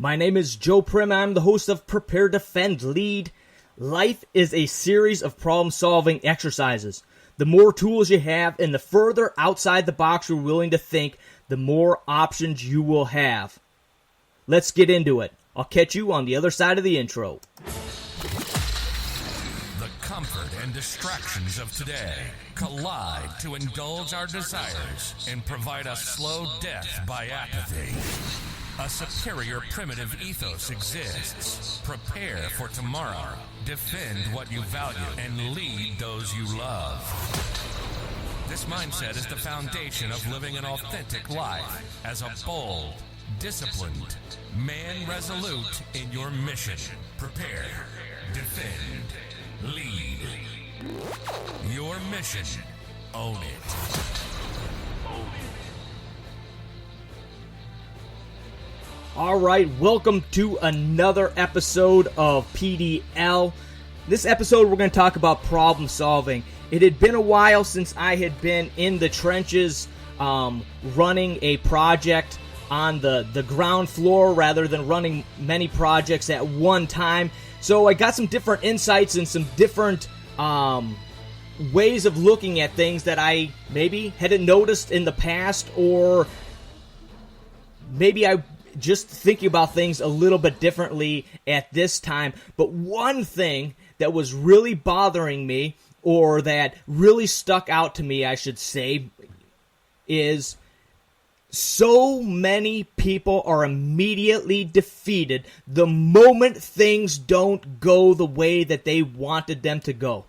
My name is Joe Prim. I'm the host of Prepare.Defend.Lead. Life is a series of problem-solving exercises. The more tools you have and the further outside the box you're willing to think, the more options you will have. Let's get into it. I'll catch you on the other side of the intro. The comfort and distractions of today collide to indulge our desires and provide a slow death by apathy. A superior primitive ethos exists. Prepare for tomorrow. Defend what you value and lead those you love. This mindset is the foundation of living an authentic life as a bold, disciplined, man resolute in your mission. Prepare, defend, lead. Your mission. Own it. All right, welcome to another episode of PDL. This episode, we're going to talk about problem solving. It had been a while since I had been in the trenches running a project on the ground floor rather than running many projects at one time. So I got some different insights and some different ways of looking at things that I maybe hadn't noticed in the past, or maybe I just thinking about things a little bit differently at this time. But one thing that was really bothering me, or that really stuck out to me, I should say, is so many people are immediately defeated the moment things don't go the way that they wanted them to go.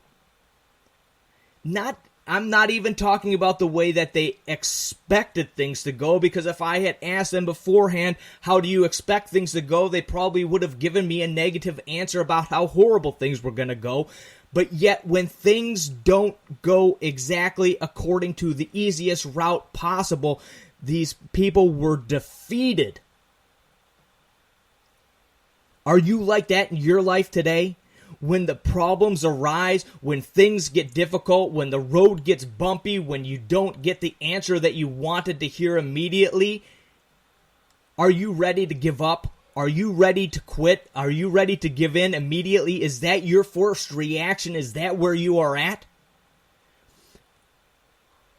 I'm not even talking about the way that they expected things to go, because if I had asked them beforehand, how do you expect things to go, they probably would have given me a negative answer about how horrible things were going to go. But yet, when things don't go exactly according to the easiest route possible, these people were defeated. Are you like that in your life today? When the problems arise, when things get difficult, when the road gets bumpy, when you don't get the answer that you wanted to hear immediately, are you ready to give up? Are you ready to quit? Are you ready to give in immediately? Is that your first reaction? Is that where you are at?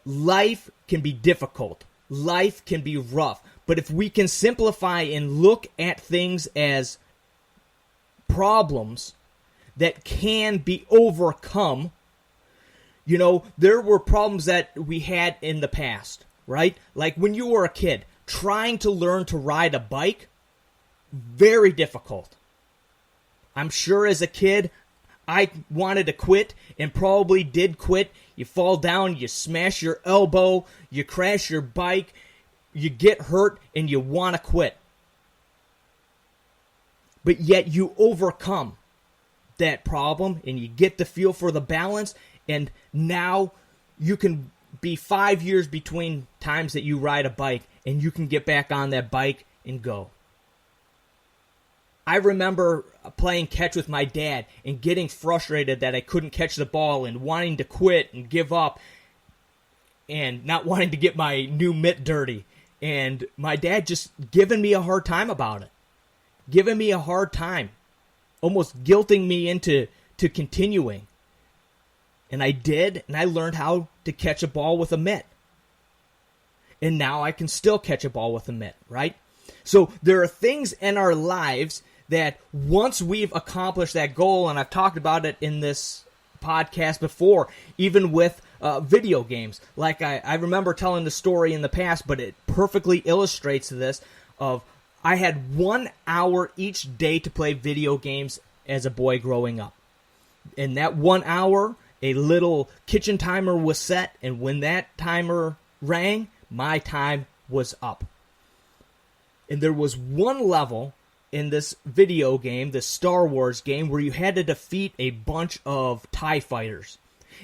Life can be difficult. Life can be rough. But if we can simplify and look at things as problems that can be overcome. You know, there were problems that we had in the past, right? Like when you were a kid, trying to learn to ride a bike, very difficult. I'm sure as a kid, I wanted to quit and probably did quit. You fall down, you smash your elbow, you crash your bike, you get hurt, and you want to quit. But yet you overcome that problem and you get the feel for the balance, and now you can be 5 years between times that you ride a bike and you can get back on that bike and go. I remember playing catch with my dad and getting frustrated that I couldn't catch the ball and wanting to quit and give up and not wanting to get my new mitt dirty, and my dad just giving me a hard time about it. Giving me a hard time. Almost guilting me into continuing. And I did, and I learned how to catch a ball with a mitt. And now I can still catch a ball with a mitt, right? So there are things in our lives that once we've accomplished that goal, and I've talked about it in this podcast before, even with video games. Like I remember telling the story in the past, but it perfectly illustrates this of I had 1 hour each day to play video games as a boy growing up. In that 1 hour, a little kitchen timer was set, and when that timer rang, my time was up. And there was one level in this video game, this Star Wars game, where you had to defeat a bunch of TIE fighters.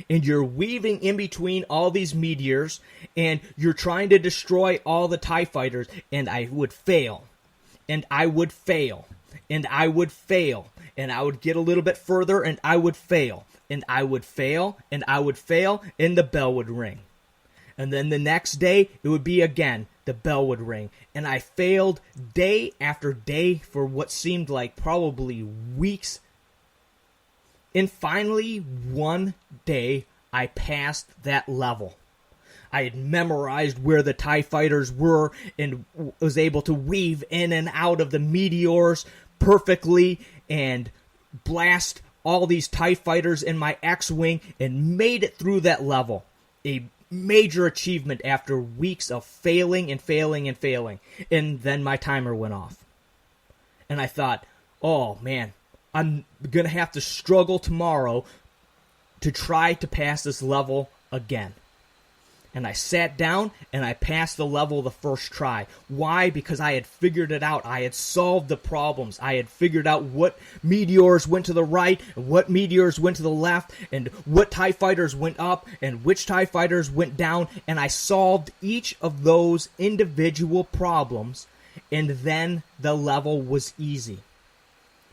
And you're weaving in between all these meteors, and you're trying to destroy all the TIE fighters, and I would fail. And I would fail, and I would fail, and I would get a little bit further, and I would fail, and I would fail, and I would fail, and the bell would ring. And then the next day, it would be again the bell would ring. And I failed day after day for what seemed like probably weeks. And finally, one day, I passed that level. I had memorized where the TIE fighters were and was able to weave in and out of the meteors perfectly and blast all these TIE fighters in my X-Wing and made it through that level. A major achievement after weeks of failing and failing and failing. And then my timer went off. And I thought, oh man, I'm going to have to struggle tomorrow to try to pass this level again. And I sat down and I passed the level the first try. Why? Because I had figured it out. I had solved the problems. I had figured out what meteors went to the right and what meteors went to the left and what TIE fighters went up and which TIE fighters went down. And I solved each of those individual problems, and then the level was easy.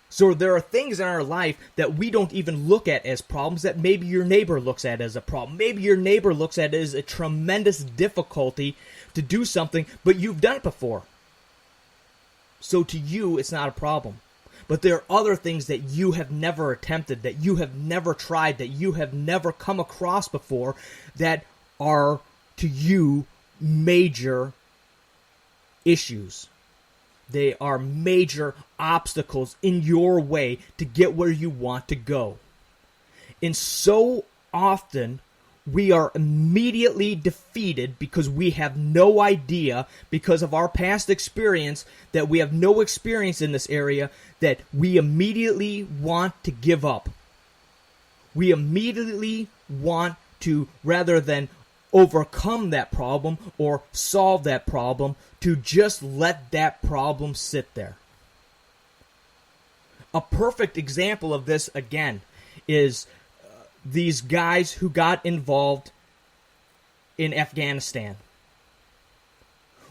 So there are things in our life that we don't even look at as problems that maybe your neighbor looks at as a problem. Maybe your neighbor looks at it as a tremendous difficulty to do something, but you've done it before. So to you, it's not a problem. But there are other things that you have never attempted, that you have never tried, that you have never come across before, that are, to you, major issues. They are major obstacles in your way to get where you want to go. And so often, we are immediately defeated because we have no idea, because of our past experience, that we have no experience in this area, that we immediately want to give up. We immediately want to, rather than overcome that problem or solve that problem, to just let that problem sit there. A perfect example of this, again, is these guys who got involved in Afghanistan.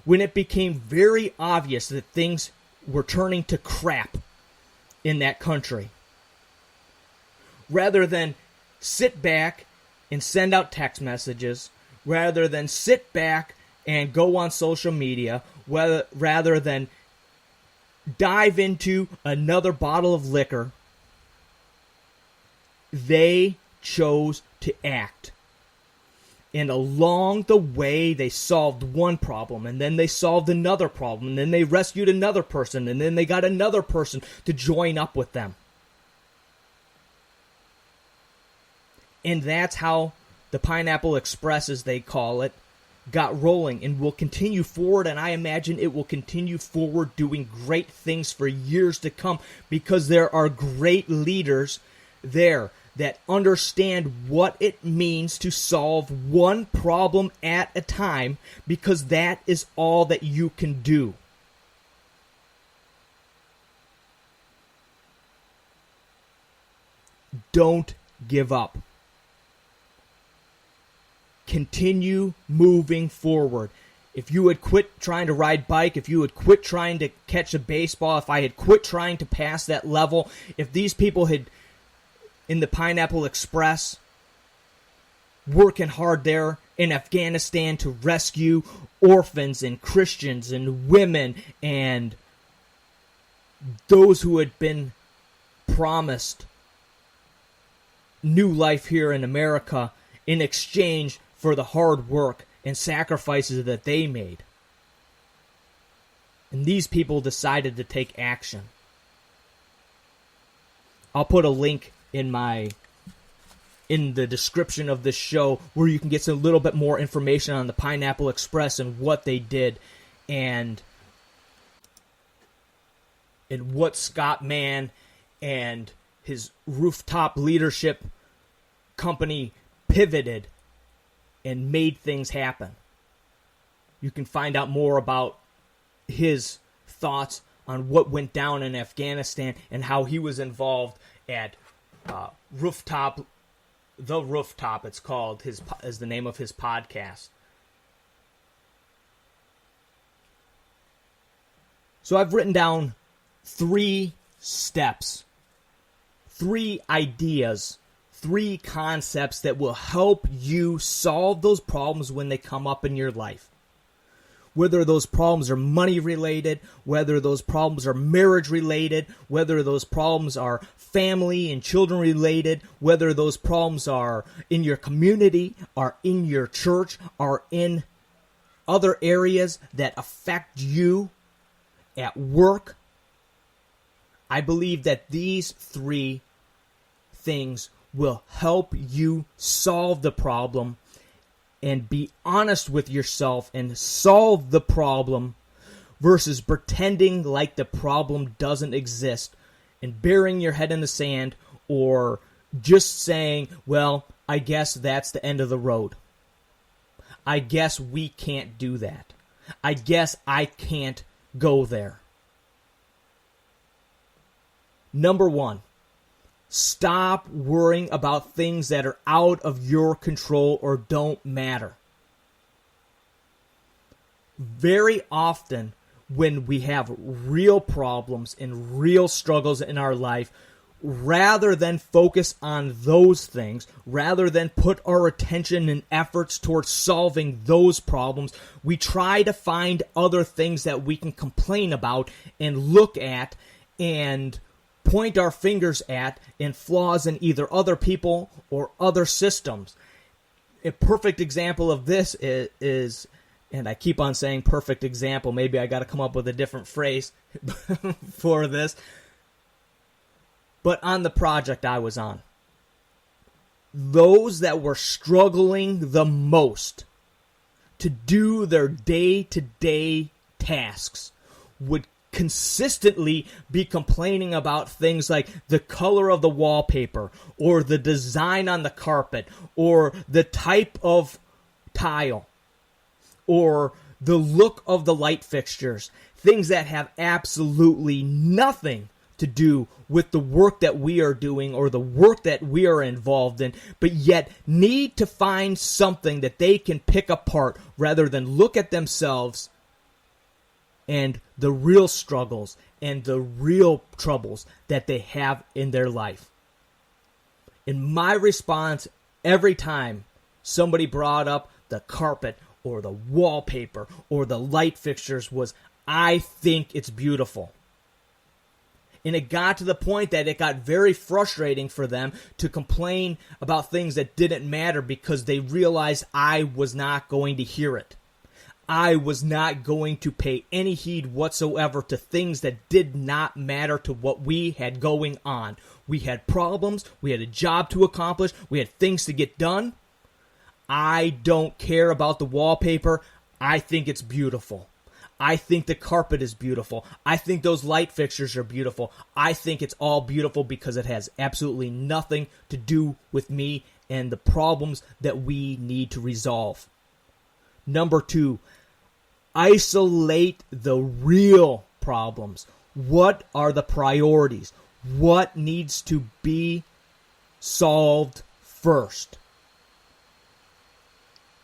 When it became very obvious that things were turning to crap in that country, rather than sit back and send out text messages, rather than sit back and go on social media, rather than dive into another bottle of liquor, they chose to act. And along the way, they solved one problem, and then they solved another problem, and then they rescued another person, and then they got another person to join up with them. And that's how the Pineapple Express, as they call it, got rolling and will continue forward, and I imagine it will continue forward doing great things for years to come, because there are great leaders there that understand what it means to solve one problem at a time, because that is all that you can do. Don't give up. Continue moving forward. If you had quit trying to ride bike, if you had quit trying to catch a baseball, if I had quit trying to pass that level, if these people had, in the Pineapple Express, working hard there in Afghanistan to rescue orphans and Christians and women and those who had been promised new life here in America in exchange for the hard work and sacrifices that they made. And these people decided to take action. I'll put a link in the description of this show where you can get a little bit more information on the Pineapple Express and what they did and what Scott Mann and his rooftop leadership company pivoted and made things happen. You can find out more about his thoughts on what went down in Afghanistan and how he was involved at Rooftop, The Rooftop, it's called, is the name of his podcast. So I've written down 3 steps, 3 ideas, 3 concepts that will help you solve those problems when they come up in your life. whether those problems are money related, whether those problems are marriage related, whether those problems are family and children related, whether those problems are in your community, are in your church, are in other areas that affect you at work. I believe that these three things will help you solve the problem and be honest with yourself and solve the problem versus pretending like the problem doesn't exist and burying your head in the sand or just saying, well, I guess that's the end of the road. I guess we can't do that. I guess I can't go there. Number one, stop worrying about things that are out of your control or don't matter. Very often, when we have real problems and real struggles in our life, rather than focus on those things, rather than put our attention and efforts towards solving those problems, we try to find other things that we can complain about and look at and point our fingers at and flaws in either other people or other systems. A perfect example of this is and I keep on saying perfect example, maybe I got to come up with a different phrase for this, but on the project I was on, those that were struggling the most to do their day-to-day tasks would consistently be complaining about things like the color of the wallpaper or the design on the carpet or the type of tile or the look of the light fixtures, things that have absolutely nothing to do with the work that we are doing or the work that we are involved in, but yet need to find something that they can pick apart rather than look at themselves and the real struggles and the real troubles that they have in their life. And my response every time somebody brought up the carpet or the wallpaper or the light fixtures was, I think it's beautiful. And it got to the point that it got very frustrating for them to complain about things that didn't matter because they realized I was not going to hear it. I was not going to pay any heed whatsoever to things that did not matter to what we had going on. We had problems, we had a job to accomplish, we had things to get done. I don't care about the wallpaper. I think it's beautiful. I think the carpet is beautiful. I think those light fixtures are beautiful. I think it's all beautiful because it has absolutely nothing to do with me and the problems that we need to resolve. Number two, isolate the real problems. What are the priorities? What needs to be solved first?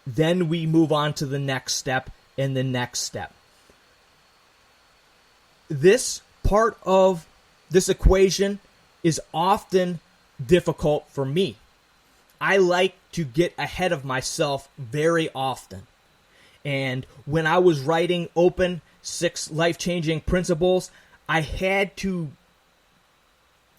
Then we move on to the next step and the next step. This part of this equation is often difficult for me. I like to get ahead of myself very often. And when I was writing Open 6 Life-Changing Principles, I had to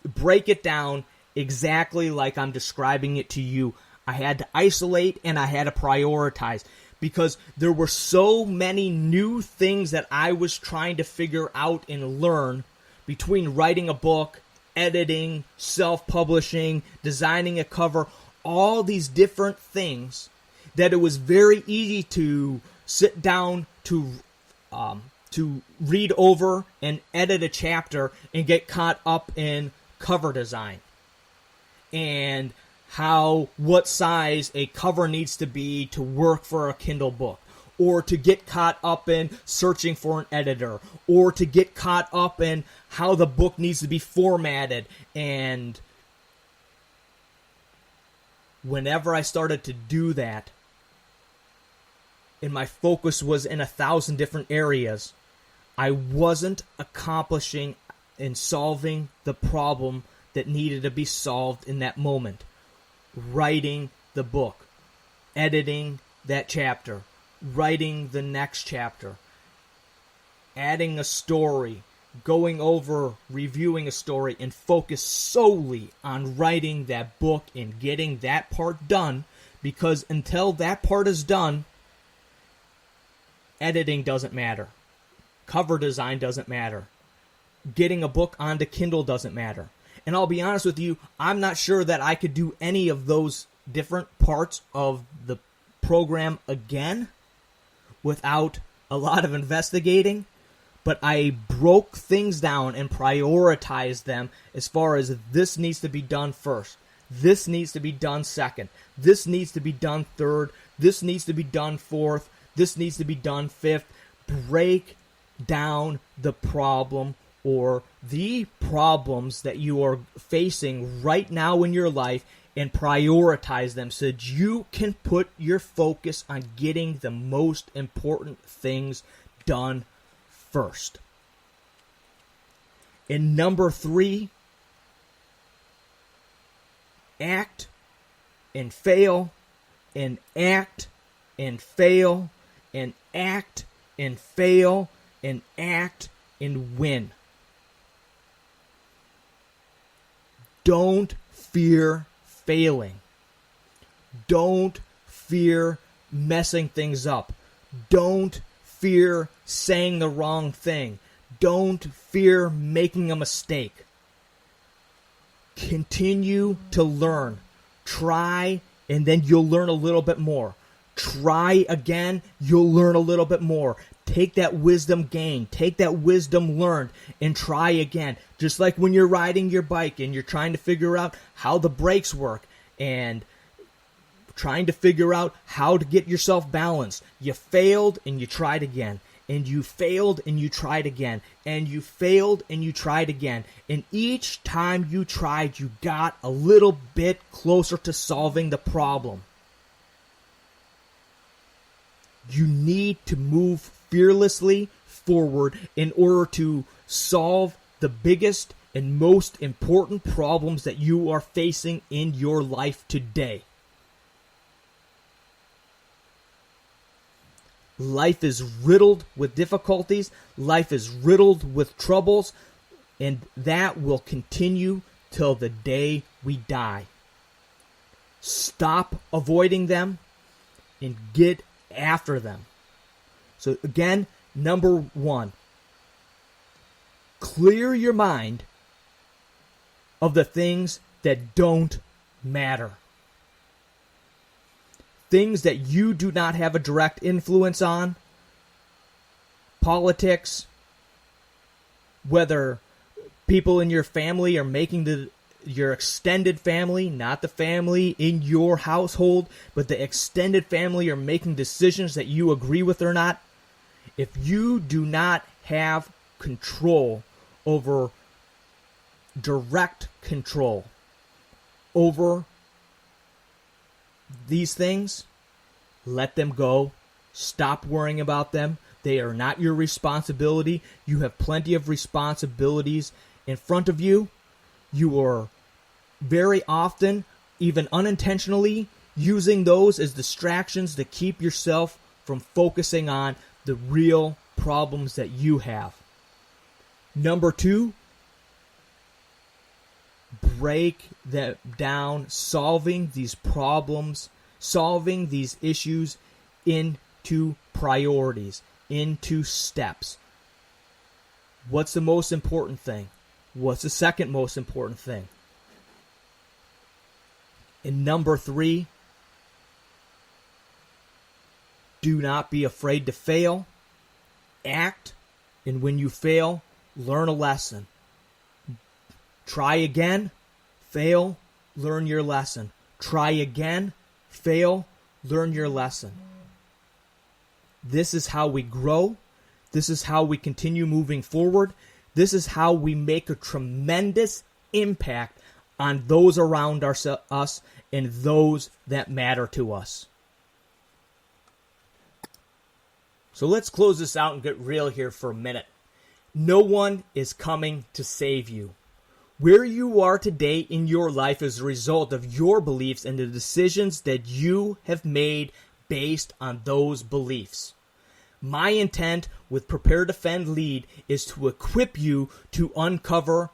break it down exactly like I'm describing it to you. I had to isolate and I had to prioritize because there were so many new things that I was trying to figure out and learn between writing a book, editing, self-publishing, designing a cover, all these different things that it was very easy to sit down to read over and edit a chapter and get caught up in cover design and what size a cover needs to be to work for a Kindle book, or to get caught up in searching for an editor, or to get caught up in how the book needs to be formatted. And whenever I started to do that, and my focus was in 1,000 different areas, I wasn't accomplishing and solving the problem that needed to be solved in that moment. Writing the book, editing that chapter, writing the next chapter, adding a story, going over, reviewing a story, and focus solely on writing that book and getting that part done, because until that part is done, editing doesn't matter. Cover design doesn't matter. Getting a book onto Kindle doesn't matter. And I'll be honest with you, I'm not sure that I could do any of those different parts of the program again without a lot of investigating. But I broke things down and prioritized them as far as this needs to be done first. This needs to be done second. This needs to be done third. This needs to be done fourth. This needs to be done fifth. Break down the problem or the problems that you are facing right now in your life and prioritize them so that you can put your focus on getting the most important things done first. And number 3, act and fail and act and fail and act and fail and act and win. Don't fear failing. Don't fear messing things up. Don't fear saying the wrong thing. Don't fear making a mistake. Continue to learn. Try, and then you'll learn a little bit more. Try again, you'll learn a little bit more. Take that wisdom gained, take that wisdom learned, and try again. Just like when you're riding your bike and you're trying to figure out how the brakes work and trying to figure out how to get yourself balanced. You failed and you tried again. And you failed and you tried again. And you failed and you tried again. And each time you tried, you got a little bit closer to solving the problem. You need to move fearlessly forward in order to solve the biggest and most important problems that you are facing in your life today. Life is riddled with difficulties. Life is riddled with troubles. And that will continue till the day we die. Stop avoiding them and get after them. So again, number 1, clear your mind of the things that don't matter. Things that you do not have a direct influence on. Politics, whether people in your family are making your extended family, not the family in your household, but the extended family are making decisions that you agree with or not. If you do not have control over, direct control over these things, let them go. Stop worrying about them. They are not your responsibility. You have plenty of responsibilities in front of you. You are very often, even unintentionally, using those as distractions to keep yourself from focusing on the real problems that you have. Number 2, break that down, solving these problems, solving these issues into priorities, into steps. What's the most important thing? What's the second most important thing? And number 3, do not be afraid to fail. Act, and when you fail, learn a lesson. Try again, fail, learn your lesson. Try again, fail, learn your lesson. This is how we grow. This is how we continue moving forward. This is how we make a tremendous impact on those around us and those that matter to us. So let's close this out and get real here for a minute. No one is coming to save you. Where you are today in your life is a result of your beliefs and the decisions that you have made based on those beliefs. My intent with Prepare, Defend, Lead is to equip you to uncover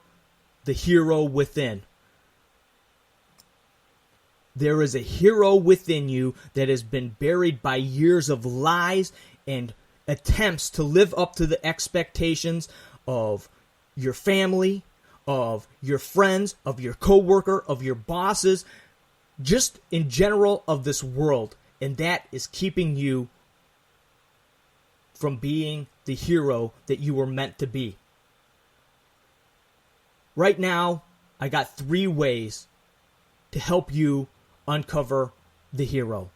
the hero within. There is a hero within you that has been buried by years of lies and attempts to live up to the expectations of your family, of your friends, of your coworker, of your bosses, just in general of this world. And that is keeping you from being the hero that you were meant to be. Right now, I got 3 ways to help you uncover the hero.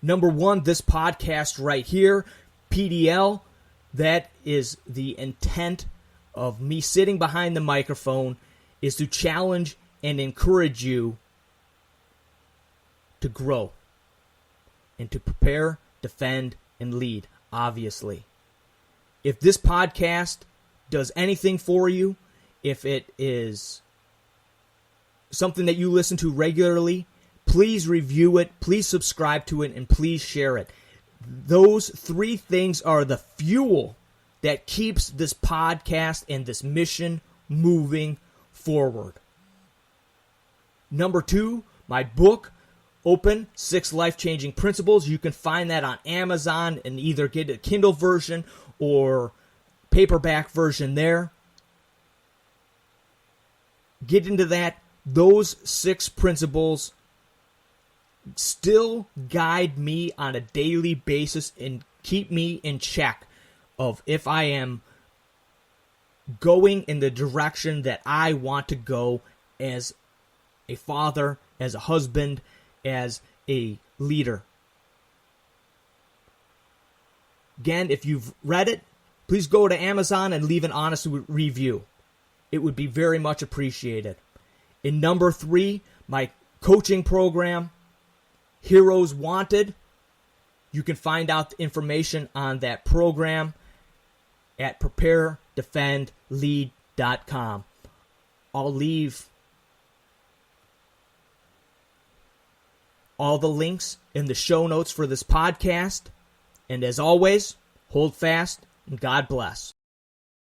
Number 1, this podcast right here, PDL, that is the intent of me sitting behind the microphone, is to challenge and encourage you to grow and to prepare, defend, and lead, obviously. If this podcast does anything for you, if it is something that you listen to regularly, please review it, please subscribe to it, and please share it. Those 3 things are the fuel that keeps this podcast and this mission moving forward. Number 2, my book, Open 6 Life-Changing Principles. You can find that on Amazon and either get a Kindle version or paperback version there. Get into that. Those 6 principles still guide me on a daily basis and keep me in check of if I am going in the direction that I want to go as a father, as a husband, as a leader. Again, if you've read it, please go to Amazon and leave an honest review. It would be very much appreciated. In number 3, my coaching program, Heroes Wanted. You can find out the information on that program at Prepare.Defend.Lead.com. I'll leave all the links in the show notes for this podcast. And as always, hold fast and God bless.